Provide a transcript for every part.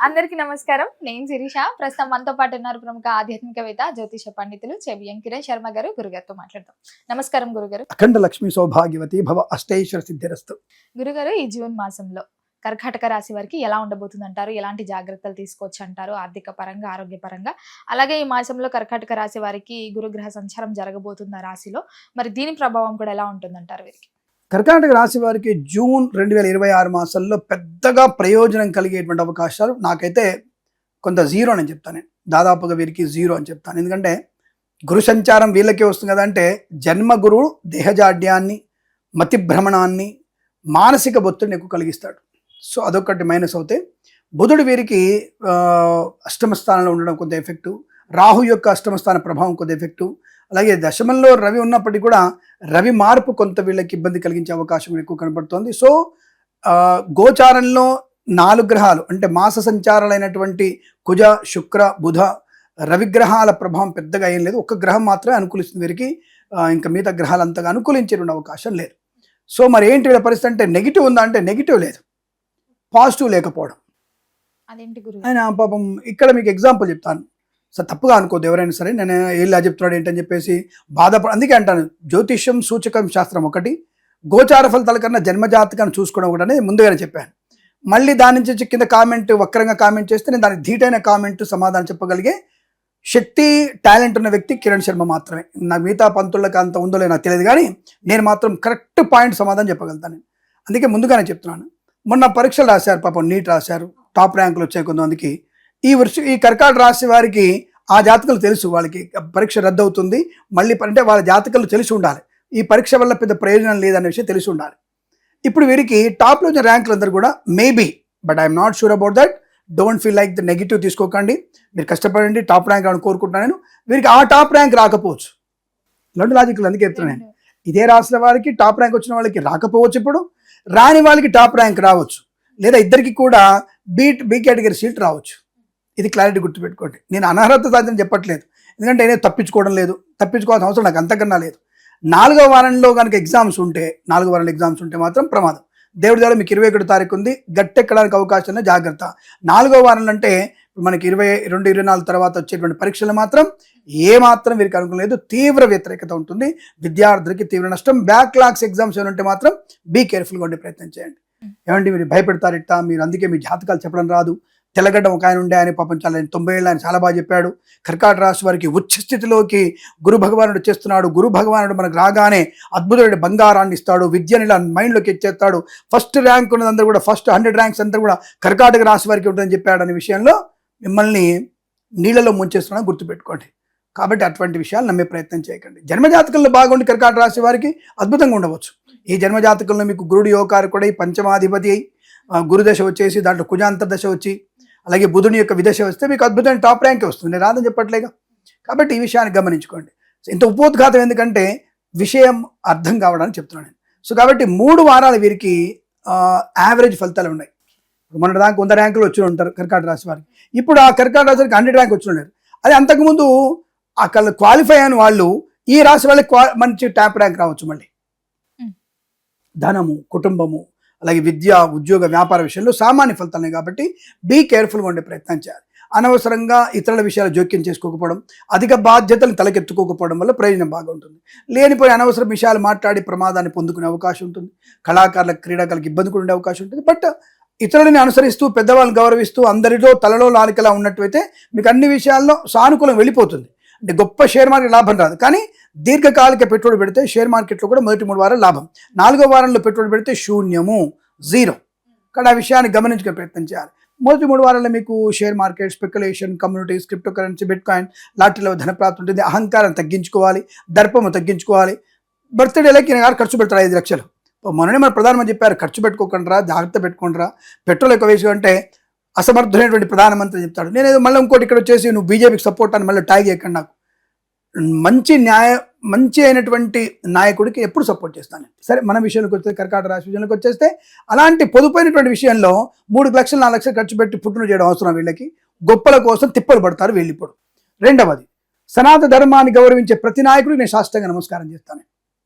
అందరికీ నమస్కారం. నేను శిరీష. ప్రస్తుతం మనతో పాటు ఉన్నారు ప్రముఖ ఆధ్యాత్మికవేత్త, జ్యోతిష పండితులు చెవియం కిరణ్ శర్మ గారు. గురుగారితో మాట్లాడదాం. నమస్కారం గురుగారు. అఖండ లక్ష్మీ సౌభాగ్యవతి భవ అష్టైశ్వర సిద్ధిరస్తు. గురుగారు, ఈ జూన్ మాసంలో కర్కాటక రాశి వారికి ఎలా ఉండబోతుంది అంటారు? ఎలాంటి జాగ్రత్తలు తీసుకోవచ్చు అంటారు? ఆర్థిక పరంగా, ఆరోగ్యపరంగా. అలాగే ఈ మాసంలో కర్కాటక రాశి వారికి గురుగ్రహ సంచారం జరగబోతుంది ఆ రాశిలో. మరి దీని ప్రభావం కూడా ఎలా ఉంటుందంటారు వీరికి? కర్కాటక రాశి వారికి జూన్ 2026 మాసంలో పెద్దగా ప్రయోజనం కలిగేటువంటి అవకాశాలు నాకైతే కొంత జీరో అని చెప్తాను. నేను దాదాపుగా వీరికి జీరో అని చెప్తాను. ఎందుకంటే గురు సంచారం వీళ్ళకే వస్తుంది కదా. అంటే జన్మ గురువు దేహజాడ్యాన్ని, మతి భ్రమణాన్ని, మానసిక ఒత్తిడిని ఎక్కువ కలిగిస్తాడు. సో అదొకటి మైనస్ అవుతాయి. బుధుడు వీరికి అష్టమ స్థానంలో ఉండడం కొంత ఎఫెక్టు, రాహు యొక్క అష్టమ స్థాన ప్రభావం కొంత ఎఫెక్టు, అలాగే దశమంలో రవి ఉన్నప్పటికీ కూడా రవి మార్పు కొంత వీళ్ళకి ఇబ్బంది కలిగించే అవకాశం ఎక్కువ కనపడుతోంది. సో గోచారంలో 4 గ్రహాలు అంటే మాస సంచారాలైనటువంటి కుజ, శుక్ర, బుధ, రవిగ్రహాల ప్రభావం పెద్దగా ఏం లేదు. ఒక గ్రహం మాత్రమే అనుకూలిస్తుంది వీరికి. ఇంకా మిగతా గ్రహాలు అంతగా అనుకూలించేటువంటి అవకాశం లేదు. సో మరి ఏంటి వీళ్ళ పరిస్థితి అంటే నెగిటివ్ ఉందా అంటే నెగిటివ్ లేదు, పాజిటివ్ లేకపోవడం. అదేంటి గురువు? ఆయన పాపం ఇక్కడ మీకు ఎగ్జాంపుల్ చెప్తాను. సార్ తప్పుగా అనుకోద్దు ఎవరైనా సరే, నేను ఇలా చెప్తున్నాడు ఏంటని చెప్పేసి అందుకే అంటాను, జ్యోతిష్యం సూచకం శాస్త్రం ఒకటి, గోచార ఫలితాల కన్నా జన్మజాతకాన్ని చూసుకోవడం కూడా అనేది ముందుగానే చెప్పాను. మళ్ళీ దాని నుంచి కింద కామెంట్ వక్రంగా కామెంట్ చేస్తే నేను దానికి ధీటైన కామెంట్ సమాధానం చెప్పగలిగే శక్తి, టాలెంట్ ఉన్న వ్యక్తి కిరణ్ శర్మ మాత్రమే. నాకు మిగతా పంతులకు అంత ఉందో నాకు తెలియదు, కానీ నేను మాత్రం కరెక్ట్ పాయింట్ సమాధానం చెప్పగలుగుతాను. అందుకే ముందుగానే చెప్తున్నాను. మొన్న పరీక్షలు రాశారు, పాపం నీట్ రాశారు, టాప్ ర్యాంకులు వచ్చాయి కొంతమందికి. ఈ కర్కాటక రాశి వారికి ఆ జాతకాలు తెలుసు, వాళ్ళకి పరీక్ష రద్దు అవుతుంది మళ్ళీ అంటే వాళ్ళ జాతకాలు తెలిసి ఉండాలి, ఈ పరీక్ష వల్ల పెద్ద ప్రయోజనం లేదనే విషయం తెలిసి ఉండాలి. ఇప్పుడు వీరికి టాప్లో వచ్చిన ర్యాంకులు అందరూ కూడా maybe, but I'm not sure about that. Don't feel like the negative తీసుకోకండి, మీరు కష్టపడండి, టాప్ ర్యాంక్ రావాలని కోరుకుంటున్నాను నేను. వీరికి ఆ టాప్ ర్యాంక్ రాకపోవచ్చు, ఇలాంటి లాజిక్లు అందుకే చెప్తున్నాను నేను. ఇదే రాశుల వారికి టాప్ ర్యాంక్ వచ్చిన వాళ్ళకి రాకపోవచ్చు, ఇప్పుడు రాని వాళ్ళకి టాప్ ర్యాంక్ రావచ్చు, లేదా ఇద్దరికి కూడా బి కేటగిరీ సీట్ రావచ్చు. ఇది క్లారిటీ గుర్తుపెట్టుకోండి. నేను అనర్హత సాధ్యం చెప్పట్లేదు, ఎందుకంటే నేను తప్పించుకోవడం లేదు, తప్పించుకోవాల్సిన అవసరం నాకు అంతకన్నా లేదు. 4వ వారంలో కనుక ఎగ్జామ్స్ ఉంటే, 4వ వారంలో ఎగ్జామ్స్ ఉంటే మాత్రం ప్రమాదం. దేవుడి ద్వారా మీకు 21 తారీఖు ఉంది, గట్టెక్కడానికి అవకాశం ఉంది, జాగ్రత్త. 4వ వారంలో అంటే మనకి 22, 24 తర్వాత వచ్చేటువంటి పరీక్షలు మాత్రం ఏమాత్రం వీరికి అనుకూలం లేదు, తీవ్ర వ్యతిరేకత ఉంటుంది, విద్యార్థులకి తీవ్ర నష్టం. బ్యాక్లాగ్స్ ఎగ్జామ్స్ ఏమంటే మాత్రం బీ కేర్ఫుల్గా ఉండే ప్రయత్నం చేయండి. ఏమంటే మీరు భయపెడతారిట, మీరు అందుకే మీ జాతకాలు చెప్పడం రాదు. తెల్లగడ్డ ఒక ఆయన ఉండే, ఆయన పాపం 90 ఏళ్ళు, ఆయన చాలా బాగా చెప్పాడు. కర్కాటక రాశి వారికి ఉచ్చ స్థితిలోకి గురు భగవానుడు వచ్చేస్తున్నాడు. గురు భగవానుడు మనకు రాగానే అద్భుతమైన బంగారాన్ని ఇస్తాడు, విద్యని ఇలా మైండ్లోకి ఎచ్చేస్తాడు. ఫస్ట్ ర్యాంక్ ఉన్నదంతా కూడా, ఫస్ట్ 100 ర్యాంక్స్ అంతా కూడా కర్కాటక రాశి వారికి ఉంటుందని చెప్పాడు. అనే విషయంలో మిమ్మల్ని నీళ్ళలో ముంచేస్తున్నాను, గుర్తుపెట్టుకోండి. కాబట్టి అటువంటి విషయాలు నమ్మే ప్రయత్నం చేయకండి. జన్మజాతకంలో బాగుండి కర్కాటక రాశి వారికి అద్భుతంగా ఉండవచ్చు. ఈ జన్మజాతకంలో మీకు గురుడు యోగకారకుడై పంచమాధిపతి అయి గురుదశ వచ్చేసి దాంట్లో కుజాంతర్దశ వచ్చి అలాగే బుధుని యొక్క విదశ వస్తే మీకు అద్భుతమైన టాప్ ర్యాంకే వస్తుంది, రాదని చెప్పట్లేగా. కాబట్టి ఈ విషయాన్ని గమనించుకోండి. ఇంత ఉపోద్ఘాతం ఎందుకంటే విషయం అర్థం కావడానికి చెప్తున్నాను నేను. సో కాబట్టి 3 వారాలు వీరికి యావరేజ్ ఫలితాలు ఉన్నాయి. మన దాకా 100 ర్యాంకులు వచ్చి ఉంటారు కర్కాటక రాశి వారికి. ఇప్పుడు ఆ కర్కాటక రాశి వారికి 100 ర్యాంక్ వచ్చి ఉన్నారు. అదే అంతకుముందు అక్కడ క్వాలిఫై అయిన వాళ్ళు ఈ రాశి వాళ్ళకి మంచి టాప్ ర్యాంక్ రావచ్చు. మళ్ళీ ధనము, కుటుంబము, అలాగే విద్య, ఉద్యోగ, వ్యాపార విషయంలో సామాన్య ఫలితాలే. కాబట్టి బీ కేర్ఫుల్గా ఉండే ప్రయత్నం చేయాలి. అనవసరంగా ఇతరుల విషయాలు జోక్యం చేసుకోకపోవడం, అధిక బాధ్యతలు తలకెత్తుకోకపోవడం వల్ల ప్రయోజనం బాగా ఉంటుంది. లేనిపోయి అనవసర విషయాలు మాట్లాడి ప్రమాదాన్ని పొందుకునే అవకాశం ఉంటుంది. కళాకారులకు, క్రీడాకారులకు ఇబ్బంది కూడా ఉండే అవకాశం ఉంటుంది. బట్ ఇతరులని అనుసరిస్తూ, పెద్దవాళ్ళని గౌరవిస్తూ, అందరిలో తలలో నాలుకలా ఉన్నట్టయితే మీకు అన్ని విషయాల్లో సానుకూలం వెళ్ళిపోతుంది. అంటే గొప్ప షేర్ మార్కెట్ లాభం రాదు, కానీ దీర్ఘకాలిక పెట్టుబడి పెడితే షేర్ మార్కెట్లో కూడా మొదటి 3 వారాలు లాభం, 4వ వారంలో పెట్టుబడి పెడితే శూన్యము, జీరో. కానీ ఆ విషయాన్ని గమనించుకునే ప్రయత్నం చేయాలి. మొదటి 3 వారాల్లో మీకు share market, speculation, communities, cryptocurrency, bitcoin, లాటరీలో ధనప్రాప్తి ఉంటుంది. అహంకారం తగ్గించుకోవాలి, దర్పము తగ్గించుకోవాలి. బర్త్డేలకి నేను ఖర్చు పెడతారు 5 లక్షలు. మొన్ననే మన ప్రధానమంత్రి చెప్పారు, ఖర్చు పెట్టుకోకుండా జాగ్రత్త పెట్టుకుంటారా, పెట్రోల్ ఎక్కువ వేసి అంటే అసమర్థులైనటువంటి ప్రధానమంత్రి చెప్తాడు. నేనేదో మళ్ళీ ఇంకోటి ఇక్కడ వచ్చేసి నువ్వు బీజేపీకి సపోర్ట్ అని మళ్ళీ ట్యాగ్ చేయకండి. నాకు మంచి అయినటువంటి నాయకుడికి ఎప్పుడు సపోర్ట్ చేస్తాను. సరే, మన విషయానికి వచ్చేస్తే, కర్కాటక రాశి విషయానికి వచ్చేస్తే, అలాంటి పొదుపైనటువంటి విషయంలో 3 లక్షలు 4 లక్షలు ఖర్చు పెట్టి పుట్టును చేయడం అవసరం. వీళ్ళకి గొప్పల కోసం తిప్పలు పడతారు వీళ్ళు. ఇప్పుడు రెండవది, సనాతన ధర్మాన్ని గౌరవించే ప్రతి నాయకుడికి నేను సాష్టాంగ నమస్కారం చేస్తాను.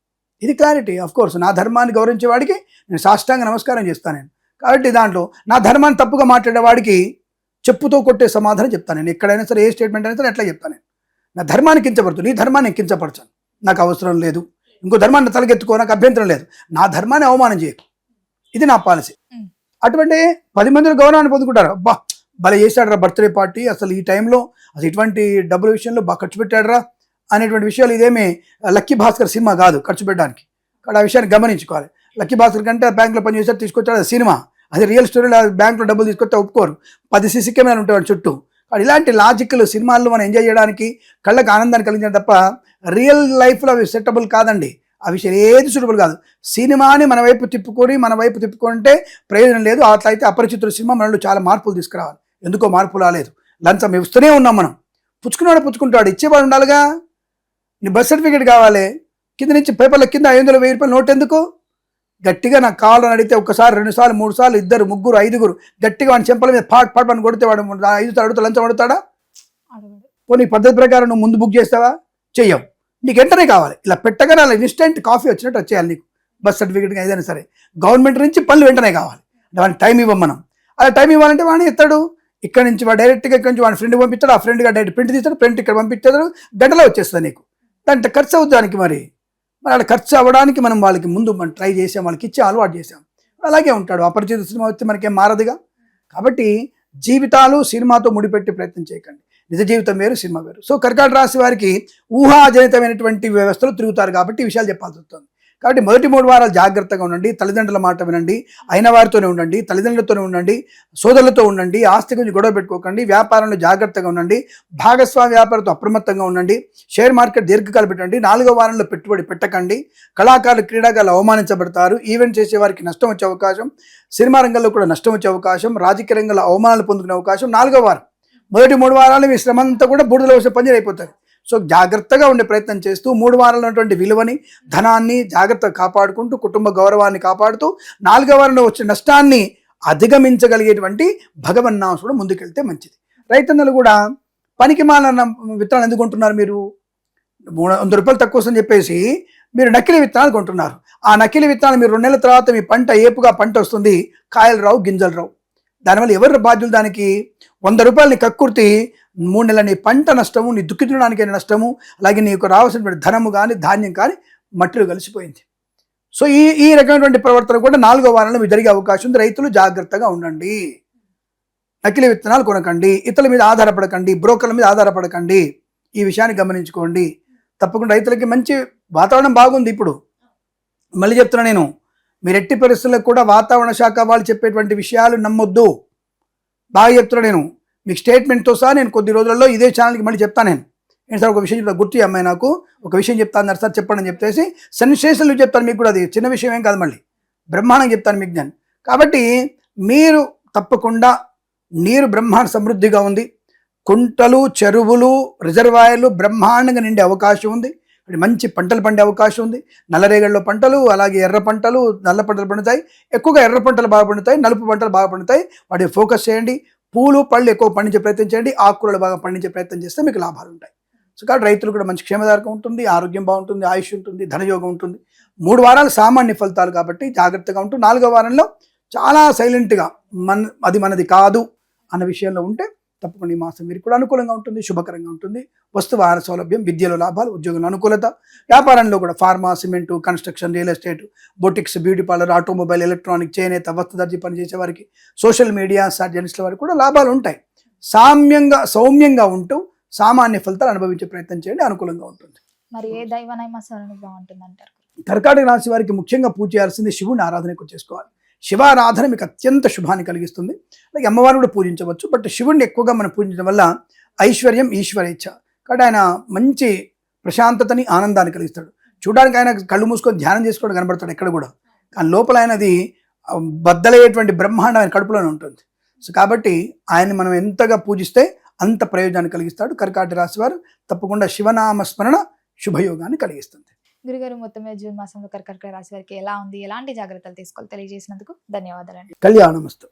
ఇది క్లారిటీ. ఆఫ్ కోర్స్ నా ధర్మాన్ని గౌరవించే వాడికి నేను సాష్టాంగ నమస్కారం చేస్తాను. కాబట్టి దాంట్లో నా ధర్మాన్ని తప్పుగా మాట్లాడే వాడికి చెప్పుతో కొట్టే సమాధానం చెప్తాను నేను. ఎక్కడైనా సరే, ఏ స్టేట్మెంట్ అయినా సరే ఎట్లా చెప్తాను నేను. నా ధర్మాన్ని కించపడుతుంది, నీ ధర్మాన్ని నేను కించపరచాను, నాకు అవసరం లేదు. ఇంకో ధర్మాన్ని తలకెత్తుకో, నాకు అభ్యంతరం లేదు. నా ధర్మాన్ని అవమానం చేయకు, ఇది నా పాలసీ. అటువంటి 10 మందిలో గౌరవాన్ని పొందుకుంటారు. అబ్బా భలే చేశాడరా బర్త్డే పార్టీ, అసలు ఈ టైంలో అసలు ఇటువంటి డబ్బుల విషయంలో బాగా ఖర్చు పెట్టాడరా అనేటువంటి విషయాలు. ఇదేమీ లక్కీ భాస్కర్ సినిమా కాదు ఖర్చు పెట్టడానికి. ఇక్కడ ఆ విషయాన్ని గమనించుకోవాలి. లక్కీ భాస్కర్ కంటే బ్యాంకులో పనిచేసారు, తీసుకొచ్చాడు, అది సినిమా. అది రియల్ స్టోరీలో బ్యాంకులో డబ్బులు తీసుకొస్తే ఒప్పుకోరు. 10 సీసీ కెమెరాలు ఉంటాయి చుట్టూ. ఇలాంటి లాజిక్లు సినిమాల్లో మనం ఎంజాయ్ చేయడానికి, కళ్ళకి ఆనందాన్ని కలిగించడం తప్ప రియల్ లైఫ్లో అవి సెటబుల్ కాదండి. ఆ విషయం ఏది సూటబుల్ కాదు. సినిమాని మన వైపు తిప్పుకుంటే ప్రయోజనం లేదు. అట్లా అయితే అపరిచితుల సినిమా మనలో చాలా మార్పులు తీసుకురావాలి. ఎందుకో మార్పు రాలేదు. లంచం ఇస్తూనే ఉన్నాం మనం. పుచ్చుకున్నాడు పుచ్చుకుంటాడు, ఇచ్చేవాడు ఉండాలిగా. నీ బర్త్ సర్టిఫికేట్ కావాలి, కింద నుంచి పేపర్ల కింద 500, 1000 రూపాయలు నోట్ ఎందుకు? గట్టిగా నాకు కావాలని అడిగితే 1 సారి 2 సార్లు 3 సార్లు 2 3 5 గట్టిగా వాడిని చెంపల మీద పాట్ అని కొడితే వాడు 5 అడుగుతా లంచం అడుగుతాడా? పోనీ పద్ధతి ప్రకారం నువ్వు ముందు బుక్ చేస్తావా? చెయ్యవు. నీకు వెంటనే కావాలి. ఇలా పెట్టగానే అలా ఇన్స్టెంట్ కాఫీ వచ్చినట్టు వచ్చేయాలి నీకు. బర్త్ సర్టిఫికేట్ ఏదైనా సరే గవర్నమెంట్ నుంచి పనులు వెంటనే కావాలి. వాడికి టైం ఇవ్వం మనం. అలా టైం ఇవ్వాలంటే వాడిని ఎత్తాడు. ఇక్కడ నుంచి వాడు డైరెక్ట్గా ఇక్కడ నుంచి వాడి ఫ్రెండ్ పంపిస్తాడు, ఆ ఫ్రెండ్గా డైరెక్ట్ ప్రింట్ తీస్తాడు, ప్రింట్ ఇక్కడ పంపించాడు, గంటలో వచ్చేస్తుంది నీకు. దాంట్లో ఖర్చు అవుతుంది దానికి. మరి అలా ఖర్చు అవ్వడానికి మనం వాళ్ళకి ముందు మనం ట్రై చేసాం, వాళ్ళకి ఇచ్చి అలవాటు చేసాం. అలాగే ఉంటాడు. అపరిచిత సినిమా వస్తే మనకేం మారదుగా. కాబట్టి జీవితాలు సినిమాతో ముడిపెట్టి ప్రయత్నం చేయకండి. నిజ జీవితం వేరు, సినిమా వేరు. సో కర్కాటక రాశి వారికి ఊహాజనితమైనటువంటి వ్యవస్థలు తిరుగుతారు కాబట్టి ఈ విషయాలు చెప్పాల్సి వస్తుంది. కాబట్టి మొదటి 3 వారాలు జాగ్రత్తగా ఉండండి, తల్లిదండ్రుల మాట వినండి, అయిన వారితోనే ఉండండి, తల్లిదండ్రులతోనే ఉండండి, సోదరులతో ఉండండి, ఆస్తి గురించి గొడవ పెట్టుకోకండి, వ్యాపారంలో జాగ్రత్తగా ఉండండి, భాగస్వామ్య వ్యాపారంతో అప్రమత్తంగా ఉండండి, షేర్ మార్కెట్ దీర్ఘకాలం పెట్టండి, 4వ వారంలో పెట్టుబడి పెట్టకండి, కళాకారులు క్రీడాకారులు అవమానించబడతారు, ఈవెంట్ చేసే వారికి నష్టం వచ్చే అవకాశం, సినిమా రంగంలో కూడా నష్టం వచ్చే అవకాశం, రాజకీయ రంగంలో అవమానాలు పొందుకునే అవకాశం. 4వ వారం మొదటి 3 వారాలు మీ శ్రమ అంతా కూడా బూడిదలో వచ్చే పని అయిపోతుంది. సో జాగ్రత్తగా ఉండే ప్రయత్నం చేస్తూ 3 వారాల్లో ఉన్నటువంటి విలువని, ధనాన్ని జాగ్రత్తగా కాపాడుకుంటూ, కుటుంబ గౌరవాన్ని కాపాడుతూ, 4వ వారంలో వచ్చే నష్టాన్ని అధిగమించగలిగేటువంటి భగవన్నామం కూడా ముందుకెళ్తే మంచిది. రైతన్నలు కూడా పనికి మాలిన విత్తనాలు ఎందుకు కొంటున్నారు? మీరు 300 రూపాయలు తక్కువ వస్తుందని చెప్పేసి మీరు నకిలీ విత్తనాలు కొంటున్నారు. ఆ నకిలీ విత్తనాలు మీరు 2 నెలల తర్వాత మీ పంట ఏపుగా పంట వస్తుంది, కాయలు రావు, గింజలు రావు. దానివల్ల ఎవరు బాధ్యులు? దానికి 100 రూపాయలని కక్కుర్తి 3 నెలల నీ పంట నష్టము, నీ దుఃఖించడానికైన నష్టము, అలాగే నీకు రావాల్సినటువంటి ధనము కానీ ధాన్యం కానీ మట్టిలో కలిసిపోయింది. సో ఈ రకమైనటువంటి ప్రవర్తన కూడా 4వ వారంలో మీకు జరిగే అవకాశం ఉంది. రైతులు జాగ్రత్తగా ఉండండి, నకిలీ విత్తనాలు కొనకండి, ఇతరుల మీద ఆధారపడకండి, బ్రోకర్ల మీద ఆధారపడకండి. ఈ విషయాన్ని గమనించుకోండి. తప్పకుండా రైతులకి మంచి వాతావరణం బాగుంది. ఇప్పుడు మళ్ళీ చెప్తున్నా నేను, మీరు ఎట్టి పరిస్థితులకు కూడా వాతావరణ శాఖ వాళ్ళు చెప్పేటువంటి విషయాలు నమ్మొద్దు. బాగా చెప్తున్నా నేను, మీకు స్టేట్మెంట్తో సహా నేను కొద్ది రోజుల్లో ఇదే ఛానల్కి మళ్ళీ చెప్తాను. నేను సార్ ఒక విషయం చెప్తా, గుర్తు అమ్మాయి నాకు ఒక విషయం చెప్తాను సార్ చెప్పండి అని చెప్పేసి సెన్సేషన్లు చెప్తాను మీకు కూడా. అది చిన్న విషయం ఏం కాదు, మళ్ళీ బ్రహ్మాండం చెప్తాను మీకు నేను. కాబట్టి మీరు తప్పకుండా నీరు బ్రహ్మాండ సమృద్ధిగా ఉంది, కుంటలు, చెరువులు, రిజర్వాయర్లు బ్రహ్మాండంగా నిండే అవకాశం ఉంది. మంచి పంటలు పండే అవకాశం ఉంది. నల్లరేగడిలో పంటలు, అలాగే ఎర్ర పంటలు, నల్ల పంటలు పండుతాయి. ఎక్కువగా ఎర్ర పంటలు బాగా పండుతాయి, నలుపు పంటలు బాగా పండుతాయి. వాటి ఫోకస్ చేయండి. పూలు, పళ్ళు ఎక్కువ పండించే ప్రయత్నం చేయండి. ఆకుకూరలు బాగా పండించే ప్రయత్నం చేస్తే మీకు లాభాలు ఉంటాయి. సో కాబట్టి రైతులు కూడా మంచి క్షేమదాయకం ఉంటుంది, ఆరోగ్యం బాగుంటుంది, ఆయుష్ ఉంటుంది, ధనయోగం ఉంటుంది. 3 వారాలు సామాన్య ఫలితాలు కాబట్టి జాగ్రత్తగా ఉంటూ 4వ వారంలో చాలా సైలెంట్గా అది మనది కాదు అన్న విషయంలో ఉంటే తప్పకుండా ఈ మాసం మీరు కూడా అనుకూలంగా ఉంటుంది, శుభకరంగా ఉంటుంది. వస్తు వాహన సౌలభ్యం, విద్యలో లాభాలు, ఉద్యోగంలో అనుకూలత, వ్యాపారంలో కూడా pharma, cement, construction, real estate, boutiques, beauty parlour, automobile, electronic, చేనేత, వస్త్రదర్జీ పనిచేసే వారికి, సోషల్ మీడియా, జర్నలిస్టుల వారికి కూడా లాభాలు ఉంటాయి. సౌమ్యంగా ఉంటూ సామాన్య ఫలితాలు అనుభవించే ప్రయత్నం చేయండి, అనుకూలంగా ఉంటుంది. మరి ఏ దైవనైమసరణ బాగుంటుంది అంటారు? కర్కాటక రాశి వారికి ముఖ్యంగా పూజ చేయాల్సింది శివుని ఆరాధన ఎక్కువ చేసుకోవాలి. శివారాధన మీకు అత్యంత శుభాన్ని కలిగిస్తుంది. అలాగే అమ్మవారిని కూడా పూజించవచ్చు, బట్ శివుడిని ఎక్కువగా మనం పూజించడం వల్ల ఐశ్వర్యం, ఈశ్వరేచ్ఛ. కాబట్టి ఆయన మంచి ప్రశాంతతని, ఆనందాన్ని కలిగిస్తాడు. చూడడానికి ఆయన కళ్ళు మూసుకొని ధ్యానం చేసుకోవడం కనబడతాడు ఎక్కడ కూడా, కానీ లోపల ఆయనది బద్దలయ్యేటువంటి బ్రహ్మాండం ఆయన కడుపులోనే ఉంటుంది. సో కాబట్టి ఆయన్ని మనం ఎంతగా పూజిస్తే అంత ప్రయోజనాన్ని కలిగిస్తాడు. కర్కాటక రాశి వారు తప్పకుండా శివనామ స్మరణ శుభయోగాన్ని కలిగిస్తుంది. గురుగారు, మొత్తం మీద జూన్ మాసంలో కర్కాటక రాశి వారికి ఎలా ఉంది, ఎలాంటి జాగ్రత్తలు తీసుకోవాలి తెలియజేసినందుకు ధన్యవాదాలండి. కళ్యాణమస్తు.